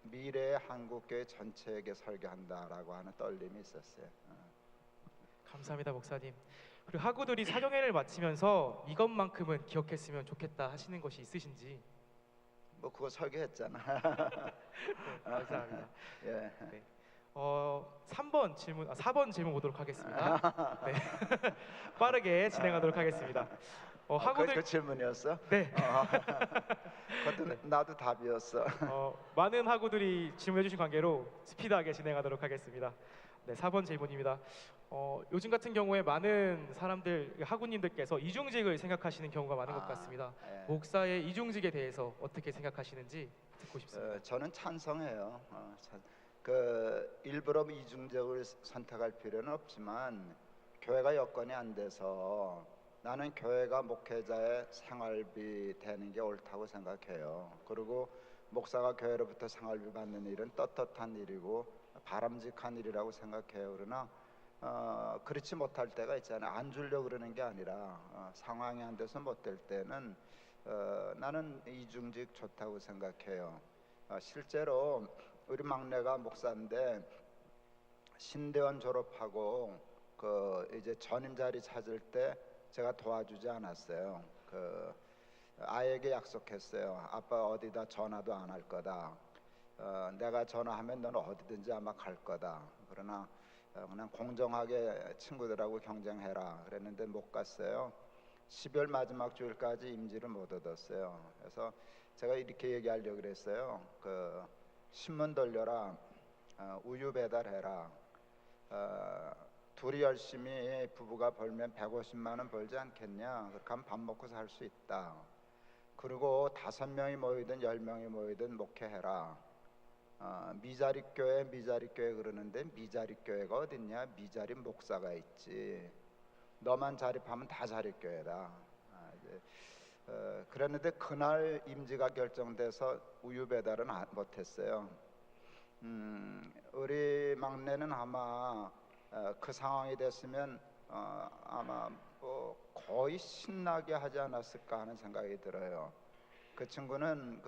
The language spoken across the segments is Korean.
미래의 한국교회 전체에게 설교한다라고 하는 떨림이 있었어요. 감사합니다, 목사님. 그리고 학우들이 사경회를 마치면서 이것만큼은 기억했으면 좋겠다 하시는 것이 있으신지? 뭐 그거 설교했잖아. 네, 감사합니다. 예. 네. 3번 질문, 4번 질문 보도록 하겠습니다. 네. 빠르게 진행하도록 하겠습니다. 그 질문이었어? 네. 그것도 네. 나도 답이었어. 많은 학우들이 질문해 주신 관계로 스피드하게 진행하도록 하겠습니다. 네, 4번 질문입니다. 요즘 같은 경우에 많은 사람들, 학우님들께서 이중직을 생각하시는 경우가 많은 것 같습니다. 예. 목사의 이중직에 대해서 어떻게 생각하시는지 듣고 싶습니다. 저는 찬성해요. 일부러 이중적을 선택할 필요는 없지만 교회가 여건이 안 돼서 나는 교회가 목회자의 생활비 되는 게 옳다고 생각해요. 그리고 목사가 교회로부터 생활비 받는 일은 떳떳한 일이고 바람직한 일이라고 생각해요. 그러나 그렇지 못할 때가 있잖아요. 안 주려고 그러는 게 아니라 상황이 안 돼서 못 될 때는 나는 이중직 좋다고 생각해요. 실제로 우리 막내가 목사인데 신대원 졸업하고 이제 전임 자리 찾을 때 제가 도와주지 않았어요. 아이에게 약속했어요. 아빠 어디다 전화도 안 할 거다. 내가 전화하면 너는 어디든지 아마 갈 거다. 그러나 그냥 공정하게 친구들하고 경쟁해라 그랬는데 못 갔어요. 12월 마지막 주일까지 임지를 못 얻었어요. 그래서 제가 이렇게 얘기하려고 그랬어요. 신문 돌려라. 우유 배달해라. 둘이 열심히 부부가 벌면 150만 원 벌지 않겠냐. 그렇게 하면 밥 먹고 살 수 있다. 그리고 5명이 모이든 10명이 모이든 목회해라. 미자립 교회 그러는데 미자립 교회가 어딨냐. 미자립 목사가 있지. 너만 자립하면 다 자립 교회다. 그랬는데 그날 임지가 결정돼서 우유 배달은 못했어요. 우리 막내는 아마 그 상황이 됐으면 아마 뭐 거의 신나게 하지 않았을까 하는 생각이 들어요. 그 친구는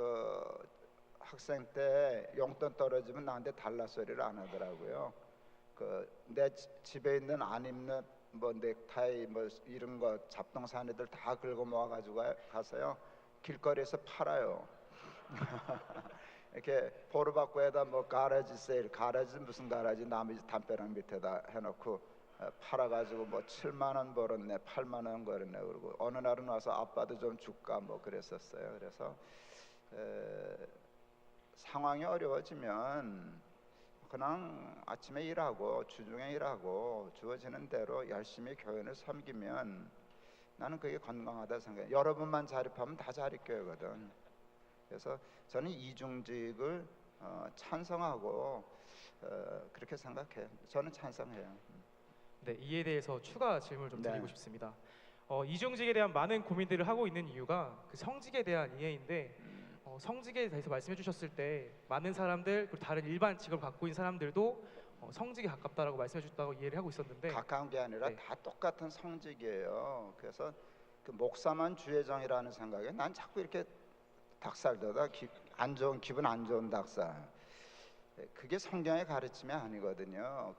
학생 때 용돈 떨어지면 나한테 달라 소리를 안 하더라고요. 내 집에 있는 안 입는 뭐 넥타이 뭐 이런 거 잡동사니 애들 다 긁어 모아 가지고 가서요 길거리에서 팔아요. 이렇게 보르바코에다 뭐 가라지 세일, 가라지 무슨 가라지 남의 담벼락 밑에다 해놓고 팔아가지고 뭐 7만 원 벌었네, 8만 원 벌었네. 그러고 어느 날은 와서 아빠도 좀 줄까 뭐 그랬었어요. 그래서 상황이 어려워지면 그냥 아침에 일하고 주중에 일하고 주어지는 대로 열심히 교회를 섬기면 나는 그게 건강하다 생각해요. 여러분만 자립하면 다 자립교회거든. 그래서 저는 이중직을 찬성하고 그렇게 생각해요. 저는 찬성해요. 네, 이에 대해서 추가 질문을 좀 드리고 네. 싶습니다. 이중직에 대한 많은 고민들을 하고 있는 이유가 그 성직에 대한 이해인데 성직에 대해서 말씀해 주셨을 때 많은 사람들 그리고 다른 일반 직업을 갖고 있는 사람들도 성직에 가깝다라고 말씀해 주셨다고 이해를 하고 있었는데 가까운 게 아니라 네. 다 똑같은 성직이에요. 그래서 그 목사만 주의정이라는 생각에 난 자꾸 이렇게 닭살도다 기분 안 좋은 닭살. 그게 성경의 가르침이 아니거든요.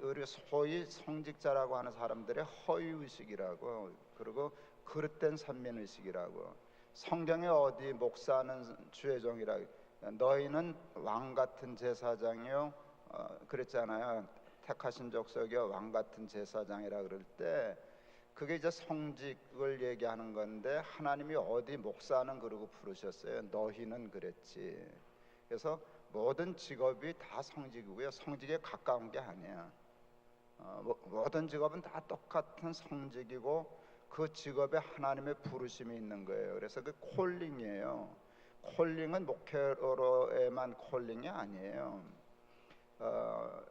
우리 소위 성직자라고 하는 사람들의 허위의식이라고, 그리고 그릇된 선민의식이라고. 성경에 어디 목사는 주의 종이라, 너희는 왕같은 제사장이요 그랬잖아요. 택하신 족속이요 왕같은 제사장이라 그럴 때 그게 이제 성직을 얘기하는 건데 하나님이 어디 목사는 그러고 부르셨어요. 너희는 그랬지. 그래서 모든 직업이 다 성직이고요. 성직에 가까운 게 아니야. 모든 직업은 다 똑같은 성직이고 그 직업에 하나님의 부르심이 있는 거예요. 그래서 그 콜링이에요. 콜링은 목회로에만 콜링이 아니에요.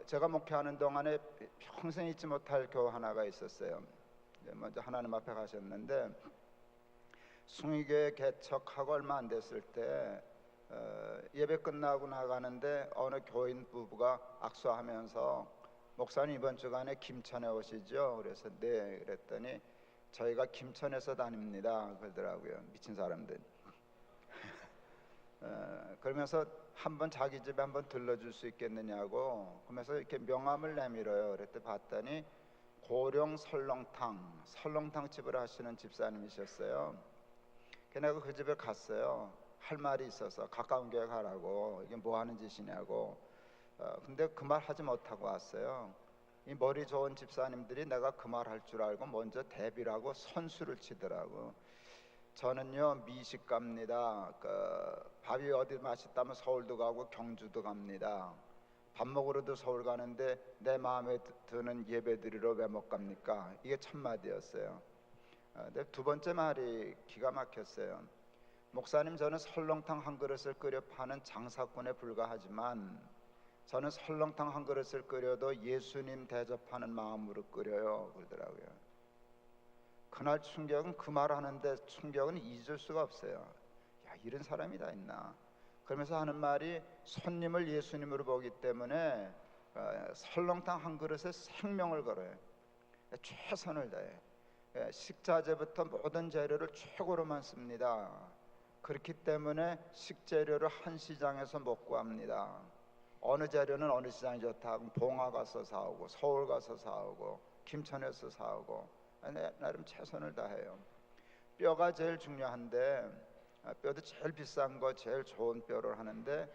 제가 목회하는 동안에 평생 잊지 못할 교회 하나가 있었어요. 먼저 하나님 앞에 가셨는데 숭의교회 개척하고 얼마 안 됐을 때 예배 끝나고 나가는데 어느 교인 부부가 악수하면서 목사님 이번 주간에 김천에 오시죠? 그래서 네 그랬더니 저희가 김천에서 다닙니다 그러더라고요. 미친 사람들. 그러면서 한번 자기 집에 한번 들러줄 수 있겠느냐고, 그러면서 이렇게 명함을 내밀어요. 그랬더니 봤더니 고령 설렁탕 집을 하시는 집사님이셨어요. 그래서 그 집에 갔어요. 할 말이 있어서 가까운 교회 가라고. 이게 뭐 하는 짓이냐고. 근데 그 말 하지 못하고 왔어요. 이 머리 좋은 집사님들이 내가 그 말 할 줄 알고 먼저 대비라고 선수를 치더라고. 저는요 미식 갑니다. 밥이 어디 맛있다면 서울도 가고 경주도 갑니다. 밥 먹으러도 서울 가는데 내 마음에 드는 예배 드리러 왜 못 갑니까? 이게 첫 마디였어요. 근데 두 번째 말이 기가 막혔어요. 목사님, 저는 설렁탕 한 그릇을 끓여 파는 장사꾼에 불과하지만 저는 설렁탕 한 그릇을 끓여도 예수님 대접하는 마음으로 끓여요, 그러더라고요. 그날 충격은, 그 말하는데 충격은 잊을 수가 없어요. 야, 이런 사람이 다 있나. 그러면서 하는 말이 손님을 예수님으로 보기 때문에 설렁탕 한 그릇에 생명을 걸어요. 최선을 다해. 식자재부터 모든 재료를 최고로만 씁니다. 그렇기 때문에 식재료를 한 시장에서 못 구합니다. 어느 재료는 어느 시장이 좋다. 봉화 가서 사오고 서울 가서 사오고 김천에서 사오고 나름 최선을 다해요. 뼈가 제일 중요한데 뼈도 제일 비싼 거 제일 좋은 뼈를 하는데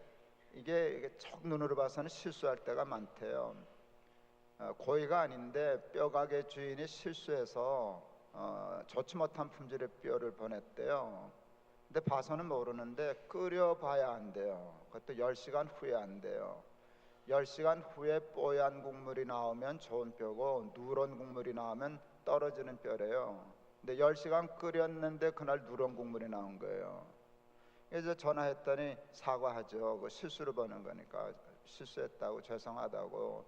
이게 척 눈으로 봐서는 실수할 때가 많대요. 고의가 아닌데 뼈가게 주인이 실수해서 좋지 못한 품질의 뼈를 보냈대요. 근데 봐서는 모르는데 끓여봐야 한대요. 그것도 10시간 후에 한대요. 10시간 후에 뽀얀 국물이 나오면 좋은 뼈고 누런 국물이 나오면 떨어지는 뼈래요. 근데 10시간 끓였는데 그날 누런 국물이 나온 거예요. 그래서 전화했더니 사과하죠. 그 실수로 버는 거니까 실수했다고 죄송하다고.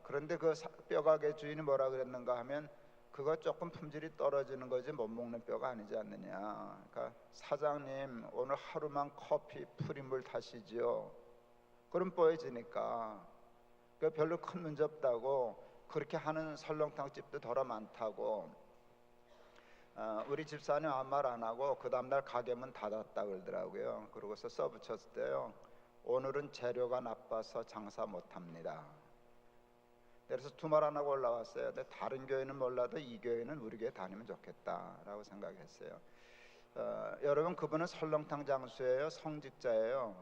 그런데 그 뼈가게 주인이 뭐라 그랬는가 하면 그거 조금 품질이 떨어지는 거지 못 먹는 뼈가 아니지 않느냐. 그러니까 사장님 오늘 하루만 커피 프림을 타시지요. 그럼 뽀얘지니까. 그 별로 큰 문제 없다고. 그렇게 하는 설렁탕 집도 더러 많다고. 우리 집사님 아무 말 안 하고 그 다음날 가게 문 닫았다 그러더라고요. 그러고서 써붙였을 때요, 오늘은 재료가 나빠서 장사 못합니다. 그래서 두 말 안 하고 올라왔어요. 근데 다른 교회는 몰라도 이 교회는 우리 교회 다니면 좋겠다라고 생각했어요. 여러분, 그분은 설렁탕 장수예요, 성직자예요.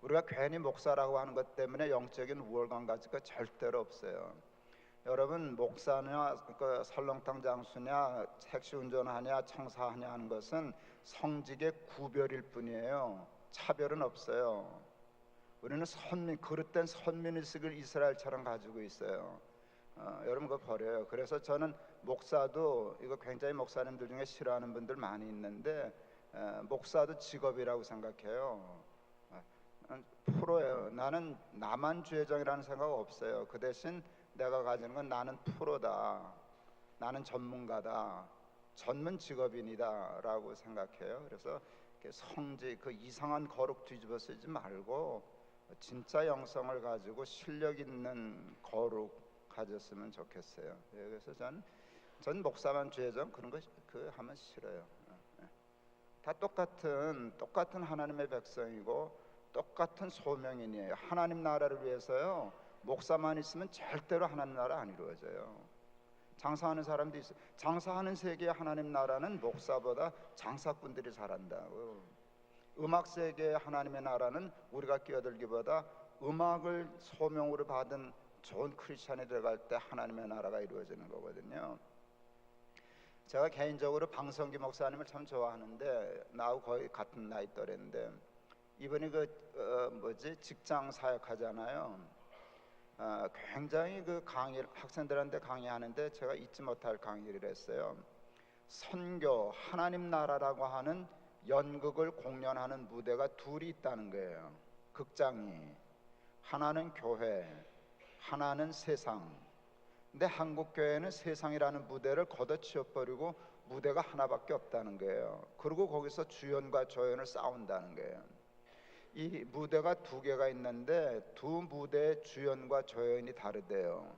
우리가 괜히 목사라고 하는 것 때문에 영적인 우월감 가질 거 절대로 없어요. 여러분, 목사냐 그 설렁탕 장수냐 택시 운전하냐 청사하냐 하는 것은 성직의 구별일 뿐이에요. 차별은 없어요. 우리는 그릇된 선민의식을 이스라엘처럼 가지고 있어요. 여러분 그거 버려요. 그래서 저는 목사도, 이거 굉장히 목사님들 중에 싫어하는 분들 많이 있는데 목사도 직업이라고 생각해요. 프로예요. 나는 나만 주의정이라는 생각 없어요. 그 대신 내가 가지는 건 나는 프로다, 나는 전문가다, 전문 직업인이다 라고 생각해요. 그래서 성직, 그 이상한 거룩 뒤집어 쓰지 말고 진짜 영성을 가지고 실력 있는 거룩 가졌으면 좋겠어요. 그래서 전 목사만 주의정 그런 거 그 하면 싫어요. 다 똑같은 하나님의 백성이고 똑같은 소명인이에요. 하나님 나라를 위해서요, 목사만 있으면 절대로 하나님 나라 안 이루어져요. 장사하는 사람도 있어요. 장사하는 세계의 하나님 나라는 목사보다 장사꾼들이 잘한다고. 음악 세계의 하나님의 나라는 우리가 끼어들기보다 음악을 소명으로 받은 좋은 크리스찬이 들어갈 때 하나님의 나라가 이루어지는 거거든요. 제가 개인적으로 방성기 목사님을 참 좋아하는데 나하고 거의 같은 나이 또래인데 이분이 직장 사역하잖아요. 굉장히 그 학생들한테 강의하는데 제가 잊지 못할 강의를 했어요. 선교, 하나님 나라라고 하는 연극을 공연하는 무대가 둘이 있다는 거예요. 극장이. 하나는 교회, 하나는 세상. 근데 한국 교회는 세상이라는 무대를 걷어치워버리고 무대가 하나밖에 없다는 거예요. 그리고 거기서 주연과 조연을 싸운다는 거예요. 이 무대가 두 개가 있는데 두 무대의 주연과 조연이 다르대요.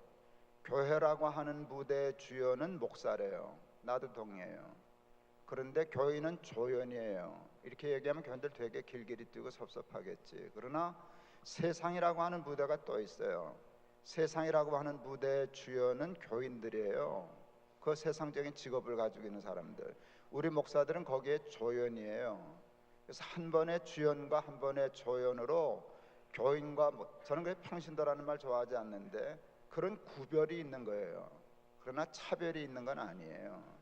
교회라고 하는 무대의 주연은 목사래요. 나도 동의해요. 그런데 교인은 조연이에요. 이렇게 얘기하면 교인들 되게 길길이 뛰고 섭섭하겠지. 그러나 세상이라고 하는 무대가 또 있어요. 세상이라고 하는 무대의 주연은 교인들이에요. 그 세상적인 직업을 가지고 있는 사람들. 우리 목사들은 거기에 조연이에요. 그래서 한 번의 주연과 한 번의 조연으로 교인과 저는 그 평신도라는 말 좋아하지 않는데 그런 구별이 있는 거예요. 그러나 차별이 있는 건 아니에요.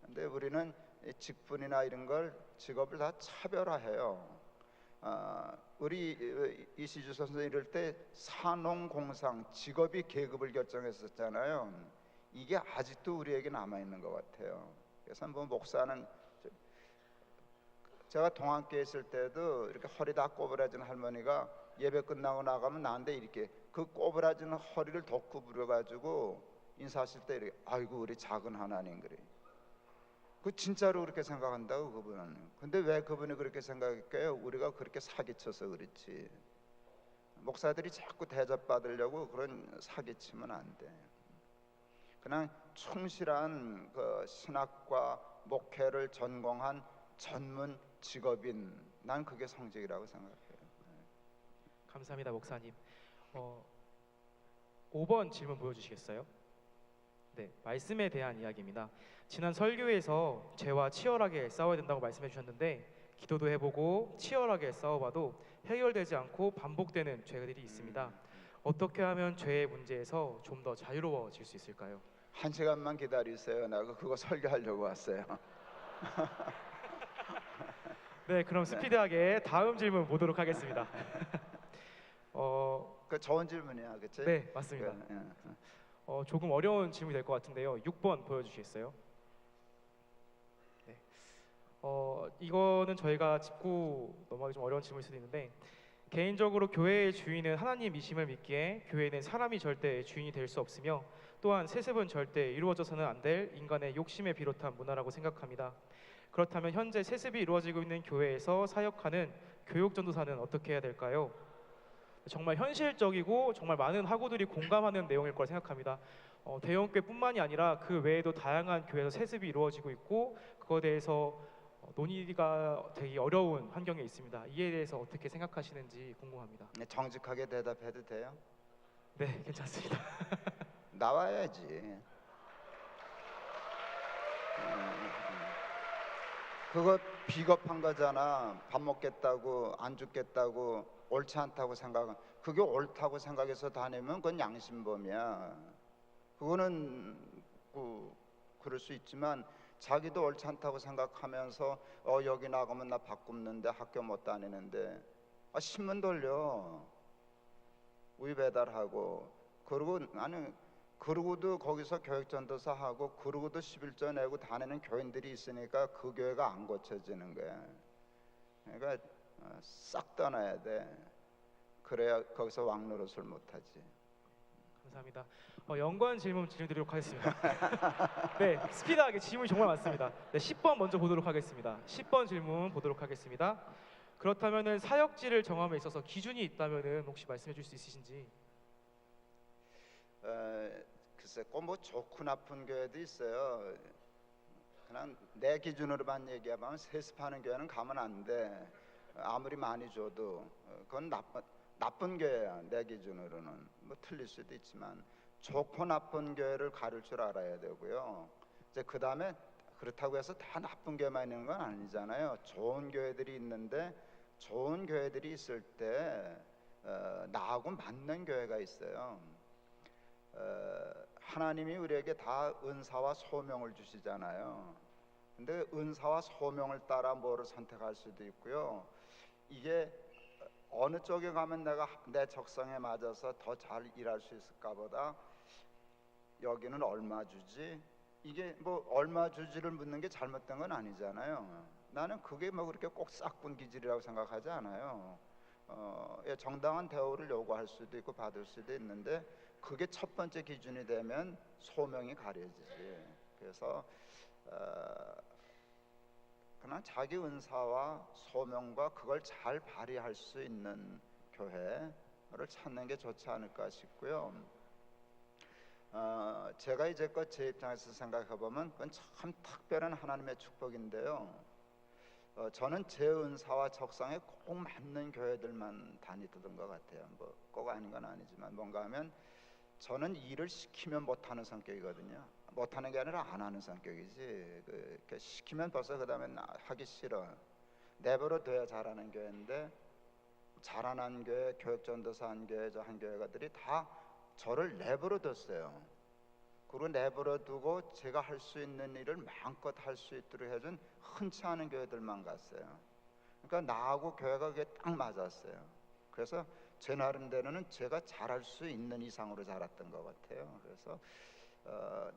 근데 우리는 직분이나 이런 걸 직업을 다 차별화해요. 우리 이시주 선생 이럴 때 산농공상 직업이 계급을 결정했었잖아요. 이게 아직도 우리에게 남아 있는 것 같아요. 그래서 뭐 목사는 제가 동안교회 있을 때도 이렇게 허리 다 꼬부라진 할머니가 예배 끝나고 나가면 나한테 이렇게 그 꼬부라진 허리를 덮고 부려가지고 인사하실 때 이렇게 아이고 우리 작은 하나님 그래. 그 진짜로 그렇게 생각한다고 그분은. 근데 왜 그분이 그렇게 생각할까요? 우리가 그렇게 사기쳐서 그렇지. 목사들이 자꾸 대접받으려고 그런 사기치면 안 돼. 그냥 충실한 그 신학과 목회를 전공한 전문 직업인 난 그게 성직이라고 생각해요. 감사합니다, 목사님. 5번 질문 보여주시겠어요? 네, 말씀에 대한 이야기입니다. 지난 설교에서 죄와 치열하게 싸워야 된다고 말씀해 주셨는데 기도도 해보고 치열하게 싸워봐도 해결되지 않고 반복되는 죄들이 있습니다. 어떻게 하면 죄의 문제에서 좀 더 자유로워질 수 있을까요? 한 시간만 기다리세요. 나 그거 설교하려고 왔어요. 네, 그럼 스피드하게 다음 질문 보도록 하겠습니다. 그 좋은 질문이야, 그렇지? 네, 맞습니다. 조금 어려운 질문이 될 것 같은데요. 6번 보여주시겠어요? 네. 이거는 저희가 짚고 넘어가기 좀 어려운 질문일 수도 있는데 개인적으로 교회의 주인은 하나님이심을 믿기에 교회는 사람이 절대 주인이 될 수 없으며 또한 세습은 절대 이루어져서는 안 될 인간의 욕심에 비롯한 문화라고 생각합니다. 그렇다면 현재 세습이 이루어지고 있는 교회에서 사역하는 교육 전도사는 어떻게 해야 될까요? 정말 현실적이고 정말 많은 학우들이 공감하는 내용일 거라 생각합니다. 대형교회뿐만이 아니라 그 외에도 다양한 교회에서 세습이 이루어지고 있고 그거에 대해서 논의가 되기 어려운 환경에 있습니다. 이에 대해서 어떻게 생각하시는지 궁금합니다. 정직하게 대답해도 돼요? 네, 괜찮습니다. 나와야지. 그거 비겁한 거잖아. 밥 먹겠다고 안 죽겠다고 옳지 않다고 생각. 그게 옳다고 생각해서 다니면 그건 양심범이야. 그거는 그럴 수 있지만 자기도 옳지 않다고 생각하면서 여기 나가면 나 밥 굶는데 학교 못 다니는데 신문 돌려 우유 배달하고 그러고 나는 그러고도 거기서 교육전도사 하고 그러고도 11조 내고 다니는 교인들이 있으니까 그 교회가 안 고쳐지는 거야. 그러니까 싹 떠나야 돼. 그래야 거기서 왕노릇을 못하지. 감사합니다. 연관 질문 드리도록 하겠습니다. 네, 스피드하게 질문이 정말 많습니다. 네, 10번 먼저 보도록 하겠습니다. 10번 질문 보도록 하겠습니다. 그렇다면은 사역지를 정함에 있어서 기준이 있다면은 혹시 말씀해 줄 수 있으신지? 글쎄 꼭 뭐 좋고 나쁜 교회도 있어요. 그냥 내 기준으로만 얘기하면 세습하는 교회는 가면 안 돼. 아무리 많이 줘도 그건 나쁜 교회야. 내 기준으로는 뭐 틀릴 수도 있지만 좋고 나쁜 교회를 가릴 줄 알아야 되고요. 이제 그 다음에 그렇다고 해서 다 나쁜 교회만 있는 건 아니잖아요. 좋은 교회들이 있는데 좋은 교회들이 있을 때 나하고 맞는 교회가 있어요. 하나님이 우리에게 다 은사와 소명을 주시잖아요. 근데 은사와 소명을 따라 뭐를 선택할 수도 있고요. 이게 어느 쪽에 가면 내가 내 적성에 맞아서 더 잘 일할 수 있을까 보다 여기는 얼마 주지? 이게 뭐 얼마 주지를 묻는 게 잘못된 건 아니잖아요. 나는 그게 뭐 그렇게 꼭 싹군 기질이라고 생각하지 않아요. 정당한 대우를 요구할 수도 있고 받을 수도 있는데 그게 첫 번째 기준이 되면 소명이 가려지지. 그래서 그냥 자기 은사와 소명과 그걸 잘 발휘할 수 있는 교회를 찾는 게 좋지 않을까 싶고요. 제가 이제껏 제 입장에서 생각해 보면 그건 참 특별한 하나님의 축복인데요. 저는 제 은사와 적성에 꼭 맞는 교회들만 다니던 것 같아요. 뭐 꼭 아닌 건 아니지만 뭔가 하면 저는 일을 시키면 못하는 성격이거든요. 못하는 게 아니라 안 하는 성격이지. 이렇게 시키면 벌써 그 다음에 하기 싫어. 내버려 둬야 잘하는 교회인데 잘하는 교회, 교육전도사 한 교회, 저 한 교회가들이 다 저를 내버려 뒀어요. 그리고 내버려 두고 제가 할 수 있는 일을 마음껏 할 수 있도록 해준 흔치 않은 교회들만 갔어요. 그러니까 나하고 교회가 그게 딱 맞았어요. 그래서 제 나름대로는 제가 잘할 수 있는 이상으로 자랐던 것 같아요. 그래서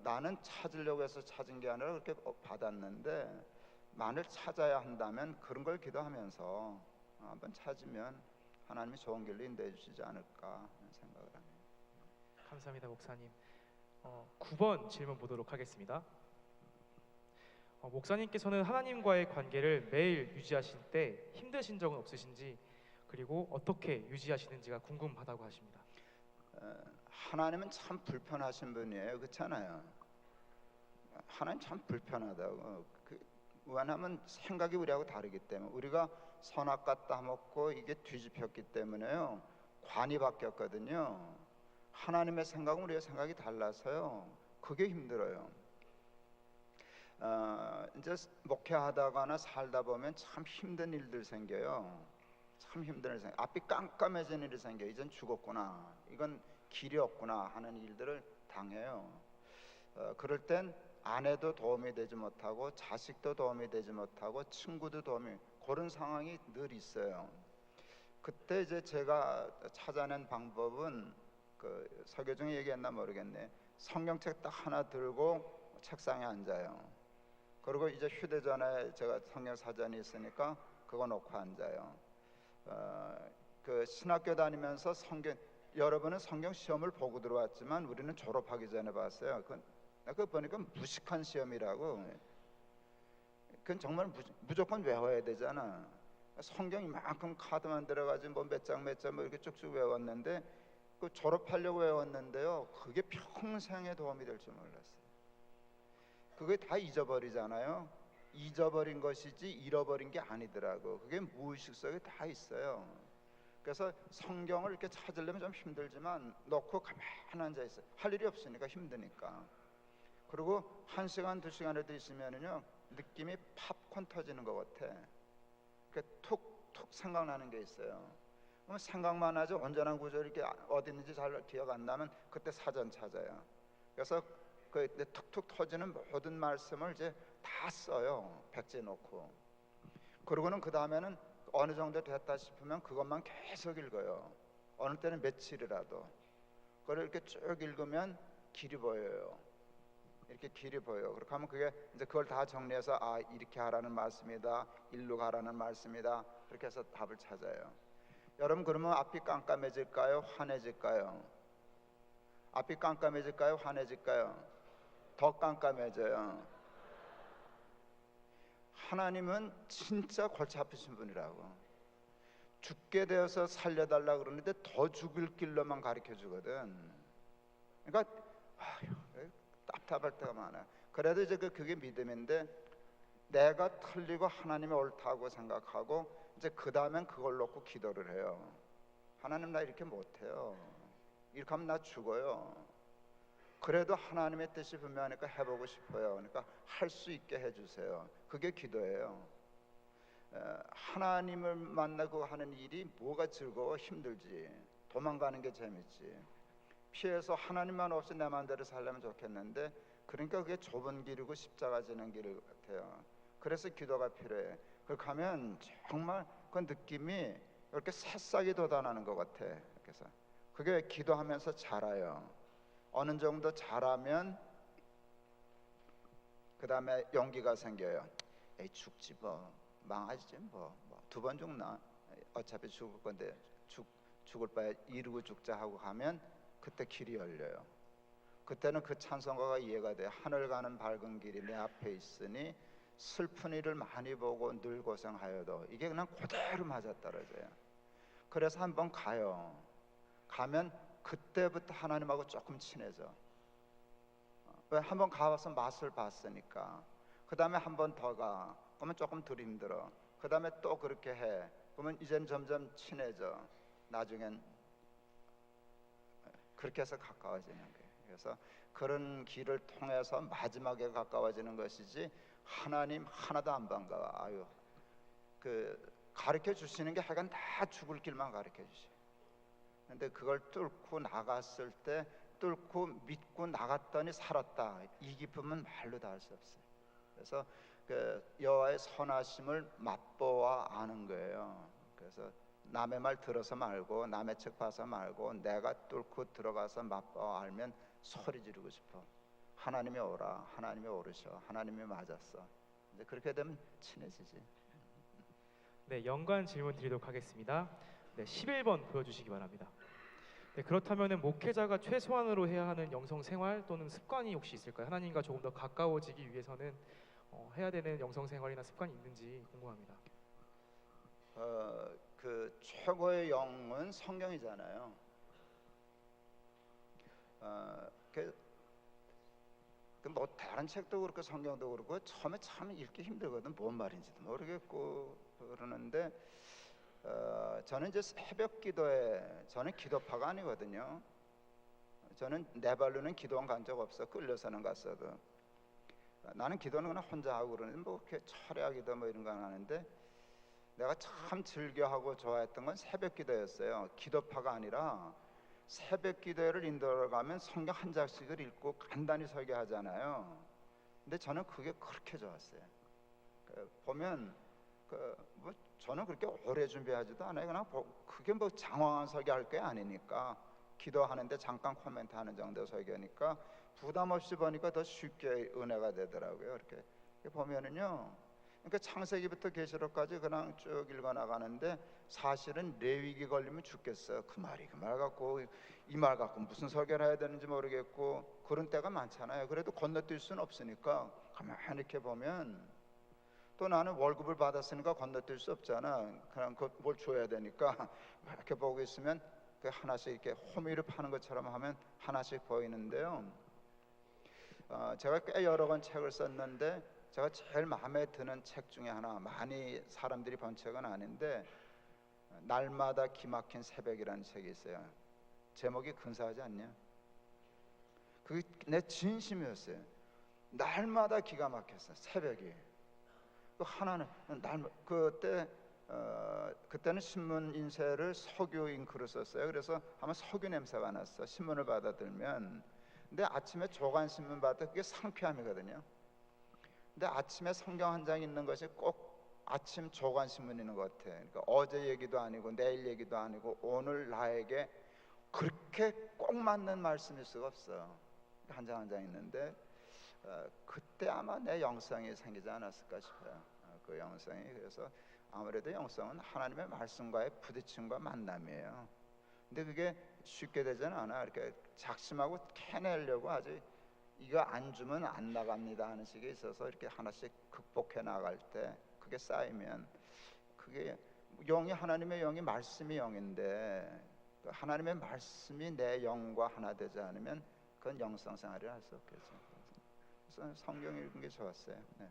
나는 찾으려고 해서 찾은 게 아니라 그렇게 받았는데, 만일 찾아야 한다면 그런 걸 기도하면서 한번 찾으면 하나님이 좋은 길로 인도해 주시지 않을까 생각을 합니다. 감사합니다, 목사님. 9번 질문 보도록 하겠습니다. 목사님께서는 하나님과의 관계를 매일 유지하실 때 힘드신 적은 없으신지, 그리고 어떻게 유지하시는지가 궁금하다고 하십니다. 하나님은 참 불편하신 분이에요. 그렇잖아요. 하나님 참 불편하다고. 왜냐하면 생각이 우리하고 다르기 때문에, 우리가 선악 갖다 먹고 이게 뒤집혔기 때문에요, 관이 바뀌었거든요. 하나님의 생각은 우리의 생각이 달라서요, 그게 힘들어요. 이제 목회하다가나 살다 보면 참 힘든 일들 생겨요. 참 힘든 일 생겨. 앞이 깜깜해진 일이 생겨. 이젠 죽었구나, 이건 길이 없구나 하는 일들을 당해요. 그럴 땐 아내도 도움이 되지 못하고 자식도 도움이 되지 못하고 친구도 도움이, 그런 상황이 늘 있어요. 그때 이제 제가 찾아낸 방법은, 그 설교 중에 얘기했나 모르겠네, 성경책 딱 하나 들고 책상에 앉아요. 그리고 이제 휴대전화에 제가 성경 사전이 있으니까 그거 놓고 앉아요. 그 신학교 다니면서 여러분은 성경 시험을 보고 들어왔지만 우리는 졸업하기 전에 봤어요. 그거 보니까 무식한 시험이라고. 그건 정말 무조건 외워야 되잖아. 성경 이만큼 카드만 들어가지고 뭐 몇 장 몇 장 뭐 이렇게 쭉쭉 외웠는데, 그 졸업하려고 외웠는데요, 그게 평생에 도움이 될 줄 몰랐어요. 그게 다 잊어버리잖아요. 잊어버린 것이지 잃어버린 게 아니더라고. 그게 무의식 속에 다 있어요. 그래서 성경을 이렇게 찾으려면 좀 힘들지만 놓고 가만히 앉아 있어요. 할 일이 없으니까, 힘드니까. 그리고 1시간 2시간에도 있으면은요, 느낌이 팝콘 터지는 것 같아. 툭툭 생각나는 게 있어요. 그럼 생각만 하죠. 온전한 구절 이렇게 어디 있는지 잘 기억 안 나면 그때 사전 찾아요. 그래서 그 툭툭 터지는 모든 말씀을 이제 다 써요. 백지에 놓고. 그러고는 그 다음에는 어느 정도 됐다 싶으면 그것만 계속 읽어요. 어느 때는 며칠이라도. 그걸 이렇게 쭉 읽으면 길이 보여요. 이렇게 길이 보여. 그렇게 하면 그게 이제 그걸 다 정리해서, 아, 이렇게 하라는 말씀이다, 일로 가라는 말씀이다, 그렇게 해서 답을 찾아요. 여러분, 그러면 앞이 깜깜해질까요? 환해질까요? 앞이 깜깜해질까요? 환해질까요? 더 깜깜해져요. 하나님은 진짜 골치 아프신 분이라고. 죽게 되어서 살려달라 그러는데 더 죽을 길로만 가르쳐 주거든. 그러니까 답답할 때가 많아요. 그래도 이제 그게 믿음인데, 내가 틀리고 하나님이 옳다고 생각하고 이제 그 다음엔 그걸 놓고 기도를 해요. 하나님, 나 이렇게 못해요. 이렇게 하면 나 죽어요. 그래도 하나님의 뜻이 분명하니까 해보고 싶어요. 그러니까 할 수 있게 해주세요. 그게 기도예요. 하나님을 만나고 하는 일이 뭐가 즐거워? 힘들지. 도망가는 게 재밌지. 피해서 하나님만 없이 내 마음대로 살려면 좋겠는데, 그러니까 그게 좁은 길이고 십자가 지는 길 같아요. 그래서 기도가 필요해. 그렇게 하면 정말 그 느낌이 이렇게 새싹이 돋아나는 것 같아. 그래서 그게 기도하면서 자라요. 어느 정도 자라면 그 다음에 용기가 생겨요. 에이, 죽지 뭐, 망하지 뭐, 2번 죽나, 어차피 죽을 건데 죽을 바에 이루고 죽자 하고 가면 그때 길이 열려요. 그때는 그 찬송가가 이해가 돼. 하늘 가는 밝은 길이 내 앞에 있으니 슬픈 일을 많이 보고 늘 고생하여도, 이게 그냥 그대로 맞아떨어져요. 그래서 한번 가요. 가면 그때부터 하나님하고 조금 친해져. 왜 한 번 가봐서 맛을 봤으니까. 그 다음에 한 번 더 가. 그러면 조금 덜 힘들어. 그 다음에 또 그렇게 해. 그러면 이제는 점점 친해져. 나중엔 그렇게 해서 가까워지는 거예요. 그래서 그런 길을 통해서 마지막에 가까워지는 것이지 하나님 하나도 안 반가워. 아유, 그 가르쳐 주시는 게 하여간 다 죽을 길만 가르쳐 주셔. 근데 그걸 뚫고 나갔을 때, 뚫고 믿고 나갔더니 살았다, 이 기쁨은 말로 다 할 수 없어요. 그래서 그 여호와의 선하심을 맛보아 아는 거예요. 그래서 남의 말 들어서 말고, 남의 책 봐서 말고, 내가 뚫고 들어가서 맛보아 알면 소리 지르고 싶어. 하나님이 오라, 하나님이 오르셔, 하나님이 맞았어. 이제 그렇게 되면 친해지지. 네, 연관 질문 드리도록 하겠습니다. 네, 11번 보여주시기 바랍니다. 네, 그렇다면 목회자가 최소한으로 해야 하는 영성 생활 또는 습관이 혹시 있을까요? 하나님과 조금 더 가까워지기 위해서는 해야 되는 영성 생활이나 습관이 있는지 궁금합니다. 그 최고의 영은 성경이잖아요. 뭐 다른 책도 그렇고 성경도 그렇고 처음에 참 읽기 힘들거든. 뭔 말인지도 모르겠고 그러는데 저는 이제 새벽 기도에, 저는 기도파가 아니거든요. 저는 내 발로는 기도원 간 적 없어. 끌려서는 갔어도. 나는 기도는 그냥 혼자 하고 그러는데 뭐 이렇게 철야 기도 뭐 이런 거 안 하는데, 내가 참 즐겨하고 좋아했던 건 새벽 기도였어요. 기도파가 아니라 새벽 기도회를 인도하러 가면 성경 한 장씩을 읽고 간단히 설교하잖아요. 근데 저는 그게 그렇게 좋았어요. 보면 뭐 저는 그렇게 오래 준비하지도 않아요. 그냥 그게 뭐 장황한 설교할 게 아니니까, 기도하는데 잠깐 코멘트 하는 정도 설교니까 부담 없이 보니까 더 쉽게 은혜가 되더라고요. 이렇게 보면은요, 그러니까 창세기부터 계시록까지 그냥 쭉 읽어 나가는데, 사실은 레위기 걸리면 죽겠어. 그 말 갖고 이 말 갖고 무슨 설교를 해야 되는지 모르겠고 그런 때가 많잖아요. 그래도 건너뛸 수는 없으니까 가만히 이렇게 보면, 또 나는 월급을 받았으니까 건너뛸 수 없잖아. 그냥 뭘 줘야 되니까 이렇게 보고 있으면 그 하나씩 이렇게 호미를 파는 것처럼 하면 하나씩 보이는데요. 제가 꽤 여러 권 책을 썼는데 제가 제일 마음에 드는 책 중에 하나, 많이 사람들이 본 책은 아닌데, 날마다 기막힌 새벽이라는 책이 있어요. 제목이 근사하지 않냐? 그게 내 진심이었어요. 날마다 기가 막혔어. 새벽이. 그 하나는 그때는 신문 인쇄를 석유 잉크로 썼어요. 그래서 아마 석유 냄새가 났어, 신문을 받아들면. 근데 아침에 조간 신문 받을 때 그게 상쾌함이거든요. 근데 아침에 성경 한 장 읽는 것이 꼭 아침 조간 신문 있는 것 같아. 그러니까 어제 얘기도 아니고 내일 얘기도 아니고 오늘 나에게 그렇게 꼭 맞는 말씀일 수가 없어. 한 장 한 장 있는데 그때 아마 내 영성이 생기지 않았을까 싶어요. 그 영성이. 그래서 아무래도 영성은 하나님의 말씀과의 부딪힘과 만남이에요. 근데 그게 쉽게 되지는 않아. 이렇게 작심하고 캐내려고 아주 이거 안 주면 안 나갑니다 하는 식이 있어서 이렇게 하나씩 극복해 나갈 때 그게 쌓이면, 그게 영이, 하나님의 영이 말씀이 영인데 하나님의 말씀이 내 영과 하나 되지 않으면 그건 영성 생활을 할 수 없겠죠. 그래서 성경 읽은 게 좋았어요. 네.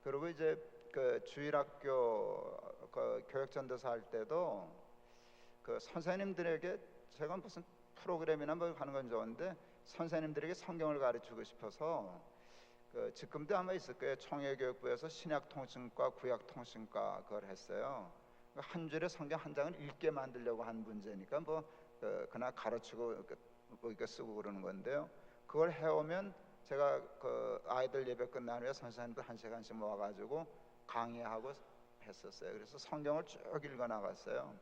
그리고 이제 그 주일학교 그 교육전도사 할 때도 그 선생님들에게, 제가 무슨 프로그램이나 뭐 하는 건 좋은데 선생님들에게 성경을 가르치고 싶어서, 그 지금도 아마 있을 거예요. 총회교육부에서 신약통신과 구약통신과 그걸 했어요. 한 줄에 성경 한 장을 읽게 만들려고 한 문제니까 뭐 그날 가르치고 뭐 이거 쓰고 그러는 건데요. 그걸 해오면 제가 그 아이들 예배 끝난 후에 선생님들 한 시간씩 모아가지고 강의하고 했었어요. 그래서 성경을 쭉 읽어 나갔어요.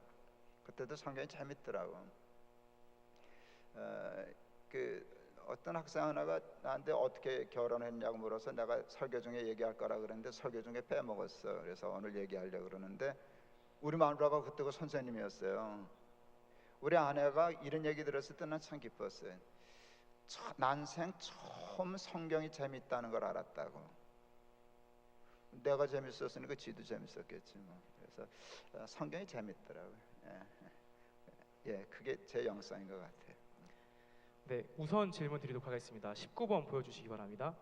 그때도 성경이 재밌더라고. 그 어떤 학생 하나가 나한테 어떻게 결혼했냐고 물어서 내가 설교 중에 얘기할 거라 그랬는데 설교 중에 빼먹었어. 그래서 오늘 얘기하려고 그러는데, 우리 마누라가 그때 그 선생님이었어요. 우리 아내가 이런 얘기 들었을 때 난 참 기뻤어요. 난생 처음 성경이 재밌다는 걸 알았다고. 내가 재밌었으니까 지도 재밌었겠지 뭐. 그래서 성경이 재밌더라고요. 예, 그게 제 영성인 것 같아요. 네, 우선 질문 드리도록 하겠습니다. 19번 보여주시기 바랍니다.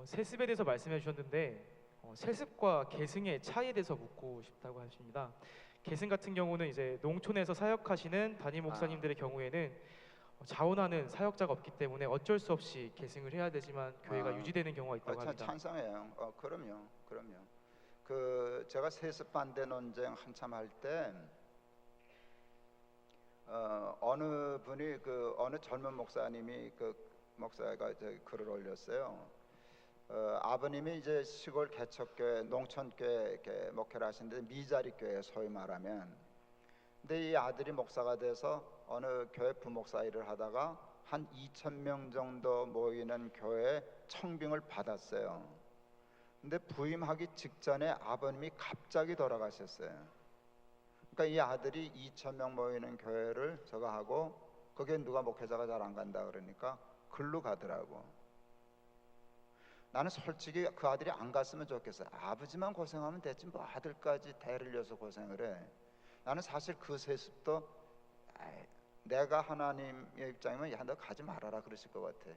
세습에 대해서 말씀해 주셨는데 세습과 계승의 차이에 대해서 묻고 싶다고 하십니다. 계승 같은 경우는 이제 농촌에서 사역하시는 담임 아, 목사님들의 경우에는 자원하는 사역자가 없기 때문에 어쩔 수 없이 계승을 해야 되지만 교회가 아, 유지되는 경우가 있다고 참 합니다. 찬성해요. 그럼요, 그럼요. 그 제가 세습 반대 논쟁 한참 할 때 어느 분이 어느 젊은 목사님이 목사가 글을 올렸어요. 아버님이 이제 시골 개척교회, 농촌교회 이렇게 목회를 하시는데 미자리 교회 소위 말하면. 근데 이 아들이 목사가 돼서 어느 교회 부목사 일을 하다가 한 2천 명 정도 모이는 교회에 청빙을 받았어요. 근데 부임하기 직전에 아버님이 갑자기 돌아가셨어요. 그러니까 이 아들이 2천 명 모이는 교회를 저거 하고 거기에 누가 목회자가 잘 안 간다 그러니까 글로 가더라고. 나는 솔직히 그 아들이 안 갔으면 좋겠어요. 아버지만 고생하면 됐지 뭐 아들까지 대를 이어서 고생을 해. 나는 사실 그 세습도 내가 하나님의 입장이면 야 너 가지 말아라 그러실 것 같아.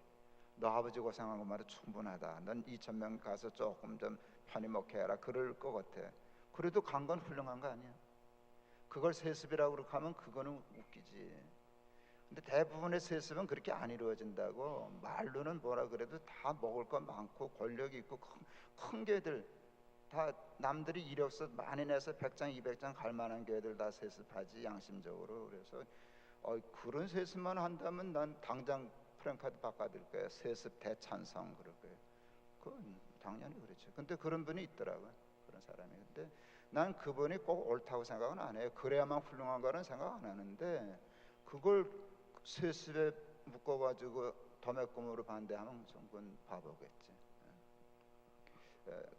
너 아버지 고생한 것만으로 충분하다. 넌 2천 명 가서 조금 좀 편히 목회해라 그럴 것 같아. 그래도 간 건 훌륭한 거 아니야. 그걸 세습이라고 그렇게 하면 그거는 웃기지. 근데 대부분의 세습은 그렇게 안 이루어진다고. 말로는 뭐라 그래도 다 먹을 거 많고 권력이 있고 큰 교회들 다 남들이 이력서 많이 내서 100장 200장 갈 만한 교회들 다 세습하지 양심적으로. 그래서 그런 세습만 한다면 난 당장 프랭카드 바꿔줄 거야. 세습 대찬성 그럴 거야. 그건 당연히 그렇죠. 근데 그런 분이 있더라고요. 그런 사람이. 근데 난 그분이 꼭 옳다고 생각은 안 해요. 그래야만 훌륭한 거는 생각 안 하는데 그걸 세습에 묶어가지고 도매금으로 반대하면 그건 바보겠지.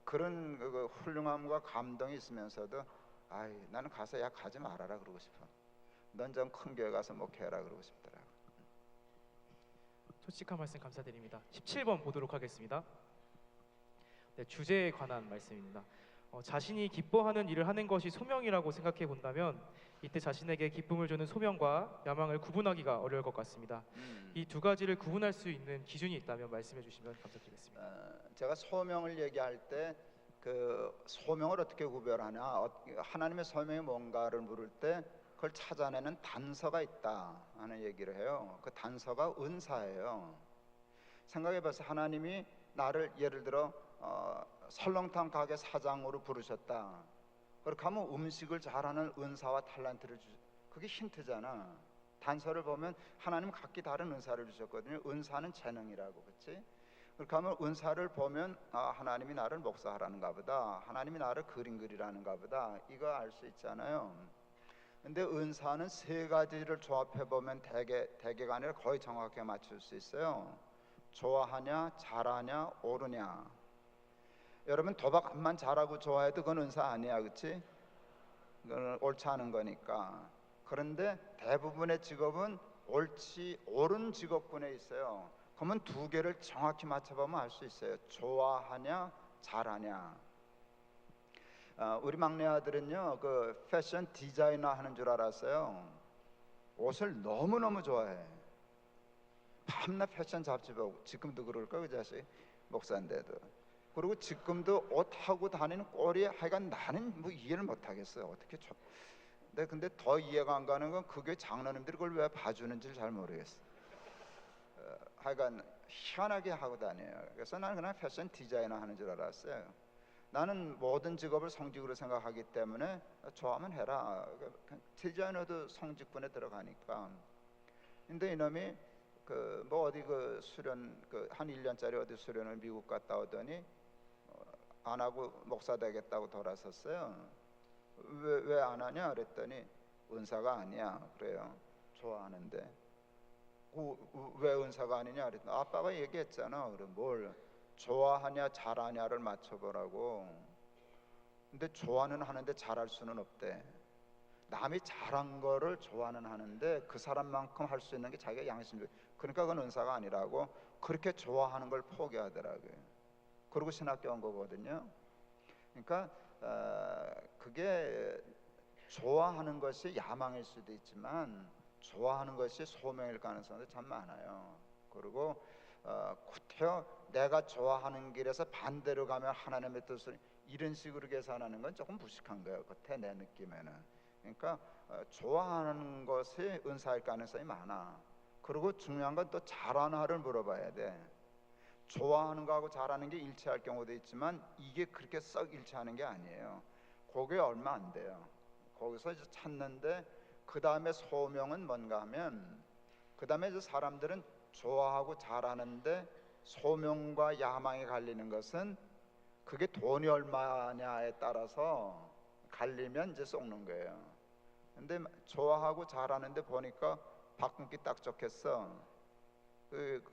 그런 그 훌륭함과 감동이 있으면서도 나는 가서 야 가지 말아라 그러고 싶어. 넌 좀 큰 교회 가서 목회해라 그러고 싶더라고. 솔직한 말씀 감사드립니다. 17번 보도록 하겠습니다. 네, 주제에 관한 말씀입니다. 자신이 기뻐하는 일을 하는 것이 소명이라고 생각해 본다면 이때 자신에게 기쁨을 주는 소명과 야망을 구분하기가 어려울 것 같습니다. 이 두 가지를 구분할 수 있는 기준이 있다면 말씀해 주시면 감사드리겠습니다. 제가 소명을 얘기할 때 그 소명을 어떻게 구별하냐, 하나님의 소명이 뭔가를 물을 때 그걸 찾아내는 단서가 있다 하는 얘기를 해요. 그 단서가 은사예요. 생각해봐서 하나님이 나를 예를 들어 설렁탕 가게 사장으로 부르셨다. 그렇게 하면 음식을 잘하는 은사와 탤런트를 그게 힌트잖아. 단서를 보면 하나님 각기 다른 은사를 주셨거든요. 은사는 재능이라고, 그렇지? 그렇게 하면 은사를 보면 하나님이 나를 목사하라는가 보다, 하나님이 나를 그림 그리라는가 보다, 이거 알 수 있잖아요. 근데 은사는 세 가지를 조합해 보면 대개가 아니라 거의 정확하게 맞출 수 있어요. 좋아하냐, 잘하냐, 옳으냐. 여러분 도박만 잘하고 좋아해도 그건 은사 아니야, 그렇지? 그건 옳지 않은 거니까. 그런데 대부분의 직업은 옳지 옳은 직업군에 있어요. 그러면 두 개를 정확히 맞춰보면 알 수 있어요. 좋아하냐, 잘하냐. 우리 막내 아들은요, 그 패션 디자이너 하는 줄 알았어요. 옷을 너무너무 좋아해. 밤낮 패션 잡지 보고. 지금도 그럴 거야, 그 자식. 목사인데도. 그리고 지금도 옷 하고 다니는 꼴이 하여간 나는 뭐 이해를 못 하겠어요. 어떻게 근데 더 이해가 안 가는 건 그게 장로님들이 그걸 왜 봐주는지 잘 모르겠어. 하여간 희한하게 하고 다녀요. 그래서 나는 그냥 패션 디자이너 하는 줄 알았어요. 나는 모든 직업을 성직으로 생각하기 때문에 좋아하면 해라. 디자이너도 성직군에 들어가니까. 근데 이놈이 뭐 어디 수련 한 1년짜리 어디 수련을 미국 갔다 오더니 안 하고 목사 되겠다고 돌아섰어요. 왜 안 하냐 그랬더니 은사가 아니야 그래요. 좋아하는데 왜 은사가 아니냐 그랬더니 아빠가 얘기했잖아. 그래 뭘 좋아하냐 잘하냐를 맞춰보라고. 근데 좋아는 하는데 잘할 수는 없대. 남이 잘한 거를 좋아는 하는데 그 사람만큼 할 수 있는 게 자기가 양심적. 그러니까 그건 은사가 아니라고 그렇게 좋아하는 걸 포기하더라고요. 그러고 신학교 온 거거든요. 그러니까 그게 좋아하는 것이 야망일 수도 있지만 좋아하는 것이 소명일 가능성도 참 많아요. 그리고 구태여 내가 좋아하는 길에서 반대로 가면 하나님의 뜻을 이런 식으로 계산하는 건 조금 무식한 거예요. 겉에 내 느낌에는. 그러니까 좋아하는 것이 은사일 가능성이 많아. 그리고 중요한 건 또 잘하나를 물어봐야 돼. 좋아하는 거하고 잘하는 게 일치할 경우도 있지만 이게 그렇게 썩 일치하는 게 아니에요. 그게 얼마 안 돼요. 거기서 이제 찾는데 그 다음에 소명은 뭔가 하면 그 다음에 이제 사람들은 좋아하고 잘하는데 소명과 야망이 갈리는 것은 그게 돈이 얼마냐에 따라서 갈리면 이제 썩는 거예요. 근데 좋아하고 잘하는데 보니까 바꾼기 딱 좋겠어.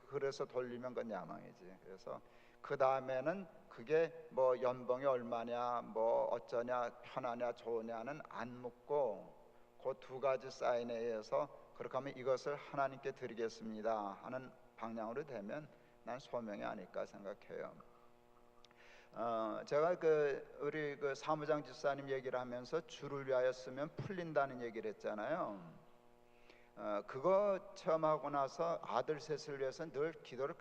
그래서 돌리면 그건 야망이지. 그래서 그 다음에는 그게 뭐 연봉이 얼마냐, 뭐 어쩌냐, 편하냐, 좋으냐는 안 묻고 그 두 가지 사인에 의해서 그렇게 하면 이것을 하나님께 드리겠습니다 하는 방향으로 되면 난 소명이 아닐까 생각해요. 제가 우리 사무장 집사님 얘기를 하면서 주를 위하여 쓰면 풀린다는 얘기를 했잖아요. 그거 처음 하고 나서 아들 셋을 위해서 늘 기도를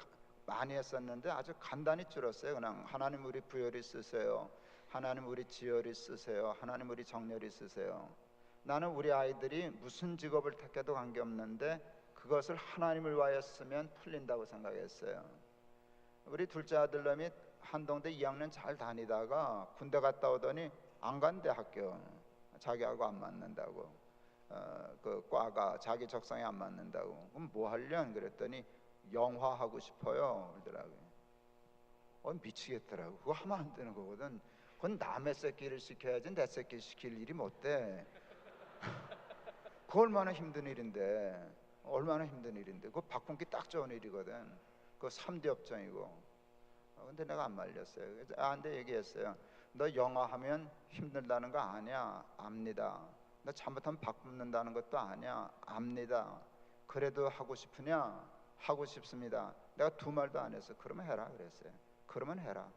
많이 했었는데 아주 간단히 줄었어요. 그냥 하나님 우리 부열이 쓰세요, 하나님 우리 지열이 쓰세요, 하나님 우리 정렬이 쓰세요. 나는 우리 아이들이 무슨 직업을 택해도 관계없는데 그것을 하나님을 위하여 쓰면 풀린다고 생각했어요. 우리 둘째 아들놈이 한동대 2학년 잘 다니다가 군대 갔다 오더니 안 간대. 학교 자기하고 안 맞는다고. 그 과가 자기 적성에 안 맞는다고. 그럼 뭐 하려는 그랬더니 영화 하고 싶어요 그러더라고요. 미치겠더라고. 그거 하면 안 되는 거거든. 그건 남의 새끼를 시켜야지 내 새끼 시킬 일이 못 돼. 그 얼마나 힘든 일인데. 그거 바꾼기 딱 좋은 일이거든. 그거 3대 업종이고. 근데 내가 안 말렸어요. 그래서 아한테 얘기했어요. 너 영화 하면 힘들다는 거 아니야. 압니다. 너 잘못하면 바꾼다는 것도 아니야. 압니다. 그래도 하고 싶으냐? 하고 싶습니다. 내가 두 말도 안 했어. 그러면 해라 그랬어요. 그러면 해라.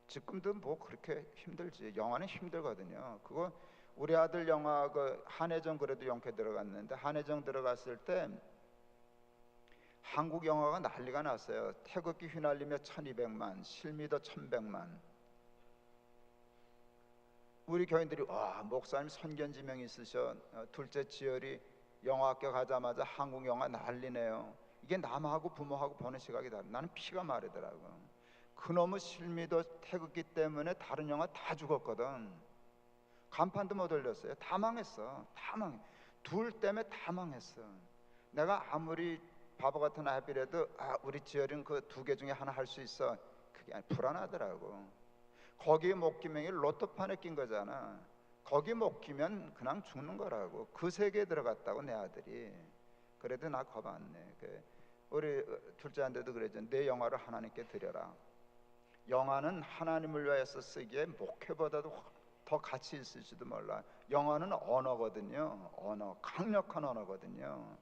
지금도 뭐 그렇게 힘들지. 영화는 힘들거든요. 그거 우리 아들 영화 한혜정 그래도 영케 들어갔는데 한혜정 들어갔을 때 한국 영화가 난리가 났어요. 태극기 휘날리며 1200만, 실미도 1100만. 우리 교인들이 와, 목사님 선견지명 있으셔. 둘째 지열이 영화학교 가자마자 한국 영화 난리네요. 이게 남하고 부모하고 보는 시각이 다르. 나는 피가 마르더라고. 그놈의 실미도 태극기 때문에 다른 영화 다 죽었거든. 간판도 못 올렸어요. 다 망했어. 다 망해. 둘 때문에 다 망했어. 내가 아무리 바보 같은 아비라도 우리 지열이는 그 두 개 중에 하나 할 수 있어. 그게 불안하더라고. 거기에 못 끼면 로또판에 낀 거잖아. 거기 못 끼면 그냥 죽는 거라고. 그 세계에 들어갔다고 내 아들이. 그래도 나 겁 안 내. 우리 둘째한테도 그랬죠. 내 영화를 하나님께 드려라. 영화는 하나님을 위해서 쓰기에 목회보다도 더 가치 있을지도 몰라. 영화는 언어거든요. 언어, 강력한 언어거든요.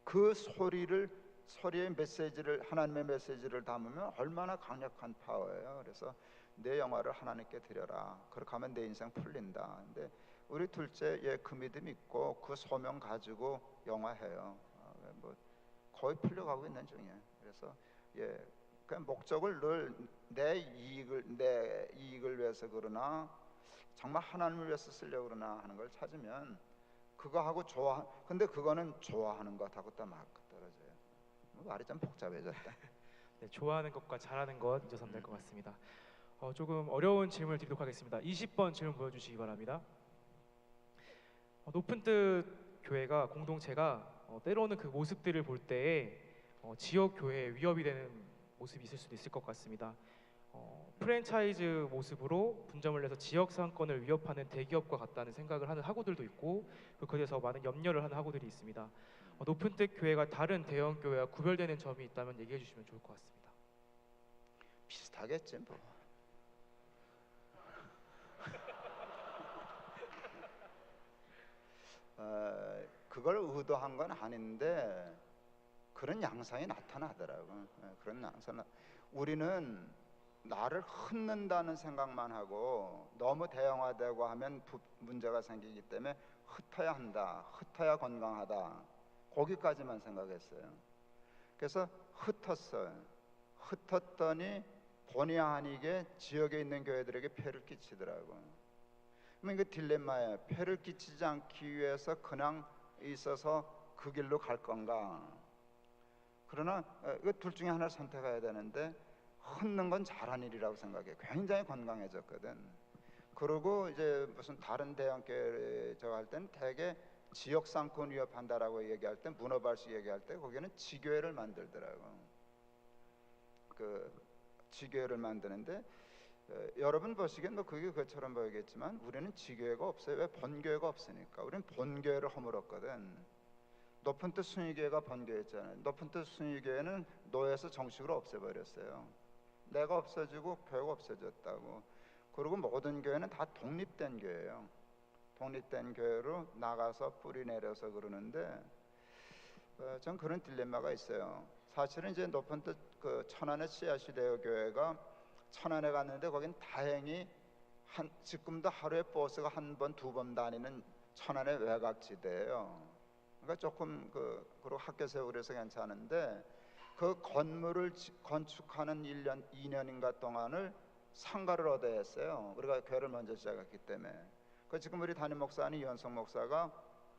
그 소리의 메시지를, 하나님의 메시지를 담으면 얼마나 강력한 파워예요. 그래서 내 영화를 하나님께 드려라. 그렇게 하면 내 인생 풀린다. 근데 우리 둘째 그 믿음 있고 그 소명 가지고 영화해요. 뭐 거의 풀려가고 있는 중이에요. 그래서 그 목적을 늘 내 이익을 위해서 그러나 정말 하나님을 위해서 쓰려고 그러나 하는 걸 찾으면 그거 하고 근데 그거는 좋아하는 것하고 또 막 떨어져요. 말이 좀 복잡해졌다. 네, 좋아하는 것과 잘하는 것 잊어서 안 될 것 같습니다. 조금 어려운 질문을 드리도록 하겠습니다. 20번 질문 보여주시기 바랍니다. 높은 뜻 교회가 공동체가 때로는 그 모습들을 볼 때에 지역 교회에 위협이 되는 모습이 있을 수도 있을 것 같습니다. 프랜차이즈 모습으로 분점을 내서 지역 상권을 위협하는 대기업과 같다는 생각을 하는 학우들도 있고 그것에서 많은 염려를 하는 학우들이 있습니다. 높은 뜻 교회가 다른 대형 교회와 구별되는 점이 있다면 얘기해 주시면 좋을 것 같습니다. 비슷하겠지 뭐. 그걸 의도한 건 아닌데 그런 양상이 나타나더라고. 그런 양상. 우리는 나를 흩는다는 생각만 하고 너무 대형화되고 하면 문제가 생기기 때문에 흩어야 한다, 흩어야 건강하다, 거기까지만 생각했어요. 그래서 흩었어요. 흩었더니 본의 아니게 지역에 있는 교회들에게 폐를 끼치더라고요. 그러면 이거 딜레마예요. 폐를 끼치지 않기 위해서 그냥 있어서 그 길로 갈 건가? 그러나 이거 둘 중에 하나를 선택해야 되는데 흩는 건 잘한 일이라고 생각해요. 굉장히 건강해졌거든. 그리고 이제 무슨 다른 대형교회 저거 할 때는 대개 지역 상권 위협한다라고 얘기할 때, 문어발식 얘기할 때 거기는 지교회를 만들더라고. 그 지교회를 만드는데 여러분 보시기엔 뭐 그게 그처럼 보이겠지만 우리는 지교회가 없어요. 왜? 본교회가 없으니까. 우리는 본교회를 허물었거든. 높은 뜻 순위교회가 본교회였잖아요. 높은 뜻 순위교회는 노예에서 정식으로 없애버렸어요. 내가 없어지고 교회가 없어졌다고. 그리고 모든 교회는 다 독립된 교회예요. 독립된 교회로 나가서 뿌리 내려서 그러는데 전 그런 딜레마가 있어요. 사실은 이제 높은 뜻 그 천안의 씨앗시대여 교회가 천안에 갔는데 거긴 다행히 지금도 하루에 버스가 한 번, 두 번 다니는 천안의 외곽지대예요. 그러니까 조금 그리고 학교 세우고 그래서 괜찮은데 그 건물을 건축하는 1년, 2년인가 동안을 상가를 얻어야 했어요. 우리가 교회를 먼저 시작했기 때문에. 지금 우리 담임 목사는 이현성 목사가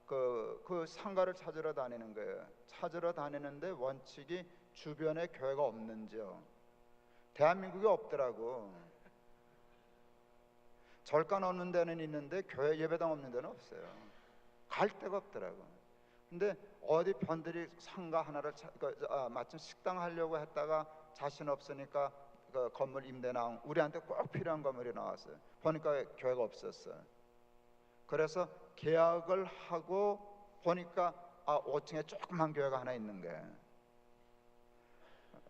그 상가를 찾으러 다니는 거예요. 찾으러 다니는데 원칙이 주변에 교회가 없는지요. 대한민국에 없더라고. 절간 없는 데는 있는데 교회 예배당 없는 데는 없어요. 갈 데가 없더라고. 근데 어디 변들이 상가 하나를 마침 식당 하려고 했다가 자신 없으니까 그 건물 임대 나온 우리한테 꼭 필요한 건물이 나왔어요. 보니까 교회가 없었어요. 그래서 계약을 하고 보니까 5층에 조그만 교회가 하나 있는 거예요.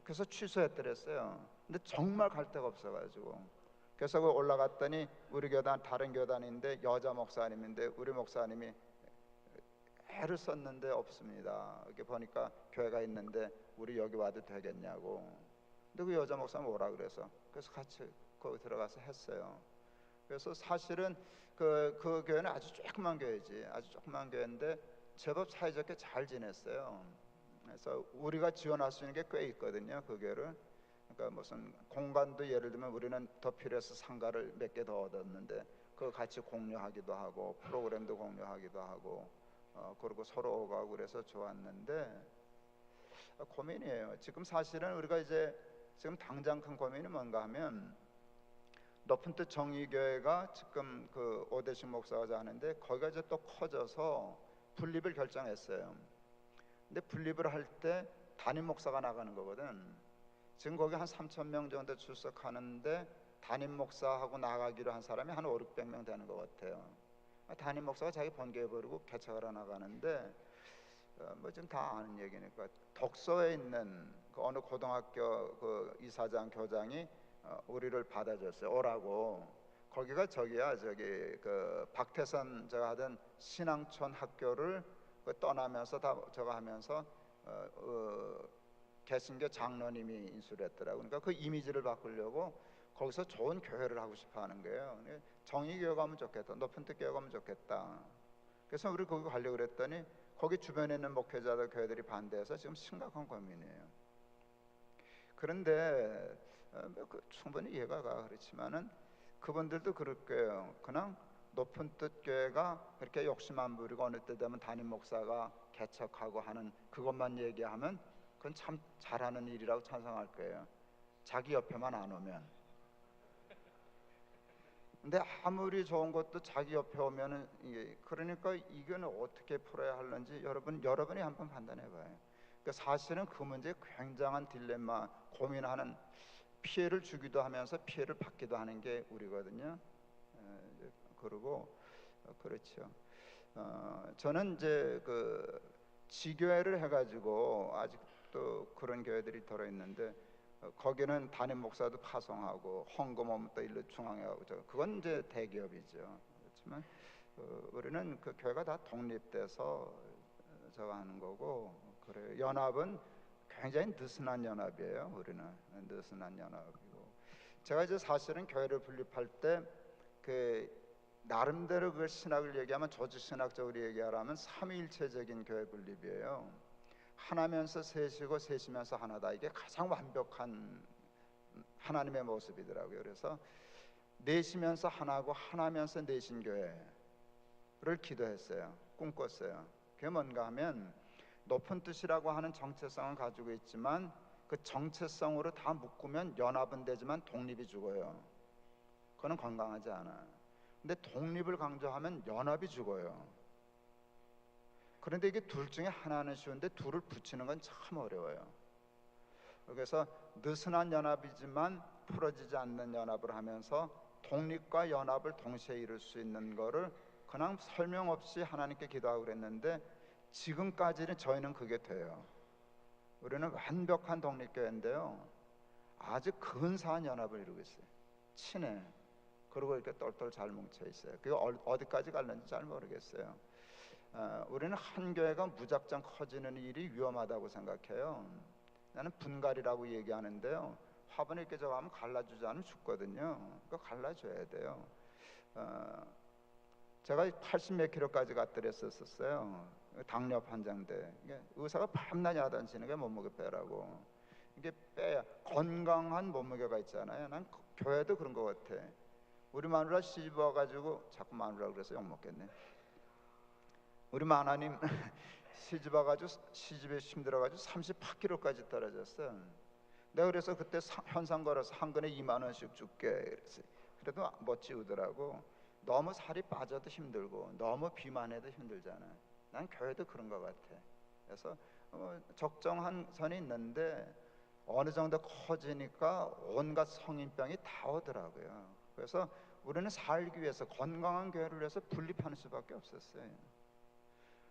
그래서 취소했더랬어요. 근데 정말 갈 데가 없어가지고 그래서 올라갔더니 우리 교단 다른 교단인데 여자 목사님인데 우리 목사님이 애를 썼는데 없습니다. 이렇게 보니까 교회가 있는데 우리 여기 와도 되겠냐고. 근데 그 여자 목사님 오라 그래서 같이 거기 들어가서 했어요. 그래서 사실은 그 교회는 아주 조그만 교회지, 아주 조그만 교회인데 제법 사이좋게 잘 지냈어요. 그래서 우리가 지원할 수 있는 게 꽤 있거든요, 그 교회를. 그러니까 무슨 공간도 예를 들면 우리는 더 필요해서 상가를 몇 개 더 얻었는데 그거 같이 공유하기도 하고 프로그램도 공유하기도 하고 그리고 서로 오가고 그래서 좋았는데 고민이에요. 지금 사실은 우리가 이제 지금 당장 큰 고민이 뭔가 하면 높은 뜻 정의교회가 지금 그 오대식 목사가 하는데 거기가 이제 또 커져서 분립을 결정했어요. 근데 분립을 할 때 담임 목사가 나가는 거거든. 지금 거기 한 3,000명 정도 출석하는데 담임 목사하고 나가기로 한 사람이 한 500~600명 되는 것 같아요. 담임 목사가 자기 본교회 버리고 개척하러 나가는데 뭐 지금 다 아는 얘기니까 독서에 있는 그 어느 고등학교 그 이사장 교장이 우리를 받아줬어요. 오라고. 거기가 저기 그 박태선 제가 하던 신앙촌 학교를 떠나면서 다 저거 하면서 개신교 장로님이 인수를 했더라고. 그러니까 그 이미지를 바꾸려고 거기서 좋은 교회를 하고 싶어 하는 거예요. 정의교회 가면 좋겠다, 높은 뜻 교회 가면 좋겠다. 그래서 우리 거기 가려고 그랬더니 거기 주변에 있는 목회자들 교회들이 반대해서 지금 심각한 고민이에요. 그런데 충분히 이해가 가. 그렇지만은 그분들도 그럴 거예요. 그냥 높은 뜻 교회가 그렇게 욕심 안 부리고 어느 때 되면 담임 목사가 개척하고 하는 그것만 얘기하면 그건 참 잘하는 일이라고 찬성할 거예요. 자기 옆에만 안 오면. 근데 아무리 좋은 것도 자기 옆에 오면은 그러니까 이건 어떻게 풀어야 하는지 여러분이 한번 판단해봐요. 그러니까 사실은 그 문제 굉장한 딜레마 고민하는, 피해를 주기도 하면서 피해를 받기도 하는 게 우리거든요. 그리고 그렇죠. 저는 이제 그 지교회를 해가지고 아직도 그런 교회들이 들어 있는데 거기는 담임 목사도 파송하고 헌금 또 일로 중앙에 하고 그건 이제 대기업이죠. 그렇지만 우리는 그 교회가 다 독립돼서 저거 하는 거고 그래요. 연합은 굉장히 느슨한 연합이에요. 우리는 느슨한 연합이고 제가 이제 사실은 교회를 분립할 때 그 나름대로 그 신학을 얘기하면 조직 신학적으로 얘기하라면 삼위일체적인 교회 분립이에요. 하나면서 셋이고 셋이면서 하나다. 이게 가장 완벽한 하나님의 모습이더라고요. 그래서 넷이면서 하나고 하나면서 넷인 교회를 기도했어요. 꿈꿨어요. 그게 뭔가 하면 높은 뜻이라고 하는 정체성을 가지고 있지만 그 정체성으로 다 묶으면 연합은 되지만 독립이 죽어요. 그거는 건강하지 않아요. 근데 독립을 강조하면 연합이 죽어요. 그런데 이게 둘 중에 하나는 쉬운데 둘을 붙이는 건 참 어려워요. 그래서 느슨한 연합이지만 풀어지지 않는 연합을 하면서 독립과 연합을 동시에 이룰 수 있는 거를 그냥 설명 없이 하나님께 기도하고 그랬는데 지금까지는 저희는 그게 돼요. 우리는 완벽한 독립교회인데요, 아주 근사한 연합을 이루고 있어요. 친해. 그리고 이렇게 똘똘 잘 뭉쳐 있어요. 그게 어디까지 갈는지 잘 모르겠어요. 우리는 한 교회가 무작정 커지는 일이 위험하다고 생각해요. 나는 분갈이라고 얘기하는데요, 화분을 이렇게 저하면 갈라주지 않으면 죽거든요. 그거 갈라줘야 돼요. 제가 80 몇 킬로까지 갔더랬었어요. 당뇨 환자인데 의사가 밤낮 야단치는 게 몸무게 빼라고. 이게 빼야 건강한 몸무게가 있잖아요. 난 교회도 그런 것 같아. 우리 마누라 시집 와가지고, 자꾸 마누라 그래서 욕 먹겠네. 우리 마나님 시집 와가지고 시집에 힘들어가지고 38kg까지 떨어졌어. 내가 그래서 그때 현상 걸어서 한 근에 2만 원씩 줄게 그랬어요. 그래도 못 지우더라고. 너무 살이 빠져도 힘들고 너무 비만해도 힘들잖아. 난 교회도 그런 것 같아. 그래서 적정한 선이 있는데 어느 정도 커지니까 온갖 성인병이 다 오더라고요. 그래서 우리는 살기 위해서 건강한 교회를 위해서 분립하는 수밖에 없었어요.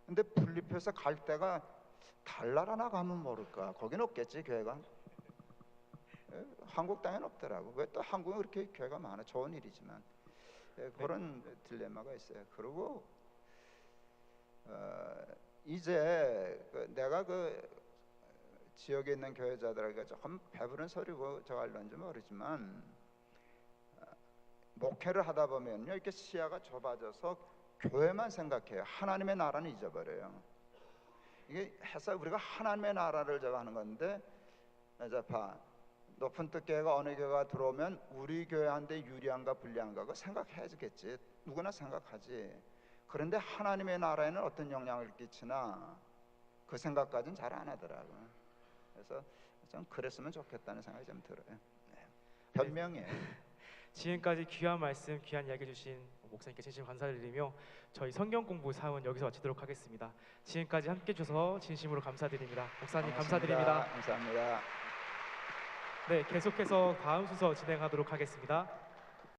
근데 분립해서 갈 때가 달나라나 가면 모를까. 거긴 없겠지 교회가. 한국 땅에는 없더라고. 왜 또 한국에 그렇게 교회가 많아. 좋은 일이지만 그런 딜레마가 있어요. 그리고 이제 내가 그 지역에 있는 교회자들에게 조금 배부른 소리고 저 할런지 모르지만 목회를 하다 보면요, 이렇게 시야가 좁아져서 교회만 생각해요. 하나님의 나라는 잊어버려요. 이게 해서 우리가 하나님의 나라를 저거 하는 건데, 자 봐, 높은 뜻 교회가 어느 교회가 들어오면 우리 교회한테 유리한가 불리한가 그거 생각해야겠지. 누구나 생각하지. 그런데 하나님의 나라에는 어떤 영향을 끼치나 그 생각까지는 잘 안 하더라고요. 그래서 좀 그랬으면 좋겠다는 생각이 좀 들어요. 변명이에요. 지금까지 귀한 말씀, 귀한 이야기 해주신 목사님께 진심 감사드리며 저희 성경 공부 사원 여기서 마치도록 하겠습니다. 지금까지 함께 해주셔서 진심으로 감사드립니다. 목사님 감사드립니다. 감사합니다. 네, 계속해서 다음 순서 진행하도록 하겠습니다.